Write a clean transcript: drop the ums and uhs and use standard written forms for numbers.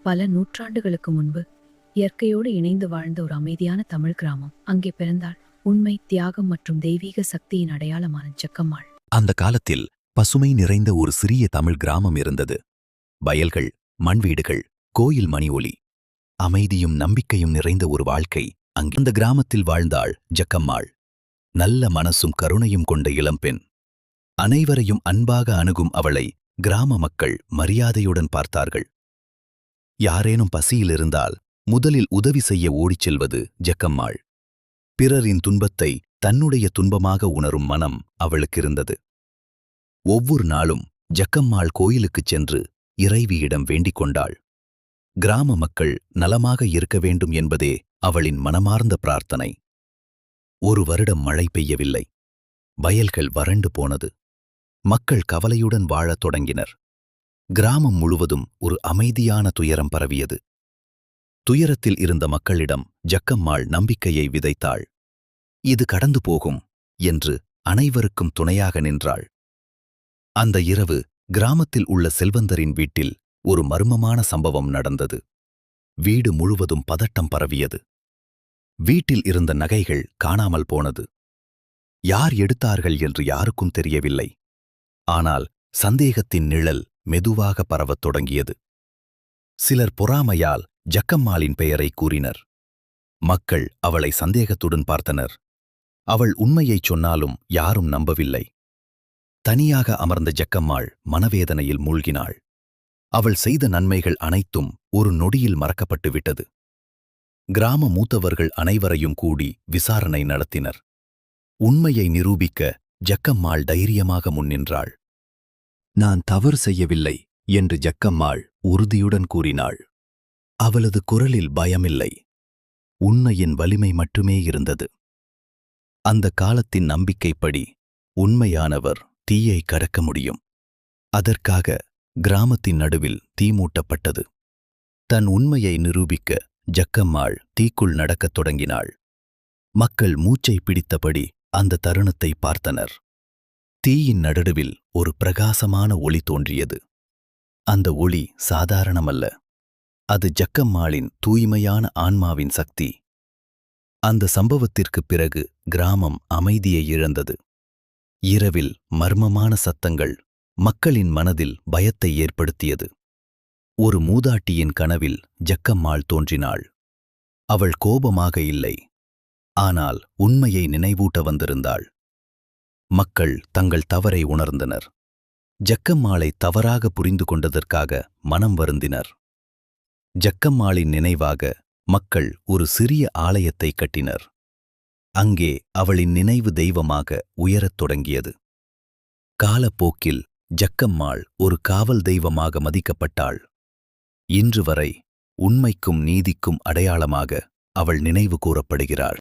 பல நூற்றாண்டுகளுக்கு முன்பு இயற்கையோடு இணைந்து வாழ்ந்த ஒரு அமைதியான தமிழ் கிராமம் அங்கே பிறந்தாள். உண்மை, தியாகம் மற்றும் தெய்வீக சக்தியின் அடையாளமான ஜக்கம்மாள். அந்த காலத்தில் பசுமை நிறைந்த ஒரு சிறிய தமிழ் கிராமம் இருந்தது. வயல்கள், மண்வீடுகள், கோயில் மணி ஒலி, அமைதியும் நம்பிக்கையும் நிறைந்த ஒரு வாழ்க்கை அங்கே. அந்த கிராமத்தில் வாழ்ந்தாள் ஜக்கம்மாள். நல்ல மனசும் கருணையும் கொண்ட இளம்பெண். அனைவரையும் அன்பாக அணுகும் அவளை கிராம மக்கள் மரியாதையுடன் பார்த்தார்கள். யாரேனும் பசியில் இருந்தால் முதலில் உதவி செய்ய ஓடிச் செல்வது ஜக்கம்மாள். பிறரின் துன்பத்தை தன்னுடைய துன்பமாக உணரும் மனம் அவளுக்கிருந்தது. ஒவ்வொரு நாளும் ஜக்கம்மாள் கோயிலுக்குச் சென்று இறைவியிடம் வேண்டிக் கொண்டாள். கிராம மக்கள் நலமாக இருக்க வேண்டும் என்பதே அவளின் மனமார்ந்த பிரார்த்தனை. ஒரு வருடம் மழை பெய்யவில்லை. வயல்கள் வறண்டு போனது. மக்கள் கவலையுடன் வாழத் தொடங்கினர். கிராமம் முழுவதும் ஒரு அமைதியான துயரம் பரவியது. துயரத்தில் இருந்த மக்களிடம் ஜக்கம்மாள் நம்பிக்கையை விதைத்தாள். இது கடந்து போகும் என்று அனைவருக்கும் துணையாக நின்றாள். அந்த இரவு கிராமத்தில் உள்ள செல்வந்தரின் வீட்டில் ஒரு மர்மமான சம்பவம் நடந்தது. வீடு முழுவதும் பதட்டம் பரவியது. வீட்டில் இருந்த நகைகள் காணாமல் போனது. யார் எடுத்தார்கள் என்று யாருக்கும் தெரியவில்லை. ஆனால் சந்தேகத்தின் நிழல் மெதுவாக பரவத் தொடங்கியது. சிலர் பொறாமையால் ஜக்கம்மாளின் பெயரை கூறினர். மக்கள் அவளை சந்தேகத்துடன் பார்த்தனர். அவள் உண்மையைச் சொன்னாலும் யாரும் நம்பவில்லை. தனியாக அமர்ந்த ஜக்கம்மாள் மனவேதனையில் மூழ்கினாள். அவள் செய்த நன்மைகள் அனைத்தும் ஒரு நொடியில் மறக்கப்பட்டு விட்டது. கிராம மூத்தவர்கள் அனைவரையும் கூடி விசாரணை நடத்தினர். உண்மையை நிரூபிக்க ஜக்கம்மாள் தைரியமாக முன்னின்றாள். நான் தவறு செய்யவில்லை என்று ஜக்கம்மாள் உறுதியுடன் கூறினாள். அவளது குரலில் பயமில்லை, உண்மையின் வலிமை மட்டுமே இருந்தது. அந்த காலத்தின் நம்பிக்கைப்படி உண்மையானவர் தீயை கடக்க முடியும். அதற்காக கிராமத்தின் நடுவில் தீ மூட்டப்பட்டது. தன் உண்மையை நிரூபிக்க ஜக்கம்மாள் தீக்குள் நடக்கத் தொடங்கினாள். மக்கள் மூச்சை பிடித்தபடி அந்த தருணத்தை பார்த்தனர். தீயின் நடுவில் ஒரு பிரகாசமான ஒளி தோன்றியது. அந்த ஒளி சாதாரணமல்ல, அது ஜக்கம்மாளின் தூய்மையான ஆன்மாவின் சக்தி. அந்த சம்பவத்திற்குப் பிறகு கிராமம் அமைதியை இழந்தது. இரவில் மர்மமான சத்தங்கள் மக்களின் மனதில் பயத்தை ஏற்படுத்தியது. ஒரு மூதாட்டியின் கனவில் ஜக்கம்மாள் தோன்றினாள். அவள் கோபமாக இல்லை, ஆனால் உண்மையை நினைவூட்ட வந்திருந்தாள். மக்கள் தங்கள் தவறை உணர்ந்தனர். ஜக்கம்மாளை தவறாக புரிந்து கொண்டதற்காக மனம் வருந்தினர். ஜக்கம்மாளின் நினைவாக மக்கள் ஒரு சிறிய ஆலயத்தை கட்டினர். அங்கே அவளின் நினைவு தெய்வமாக உயரத் தொடங்கியது. காலப்போக்கில் ஜக்கம்மாள் ஒரு காவல் தெய்வமாக மதிக்கப்பட்டாள். இன்று வரை உண்மைக்கும் நீதிக்கும் அடையாளமாக அவள் நினைவு கூறப்படுகிறாள்.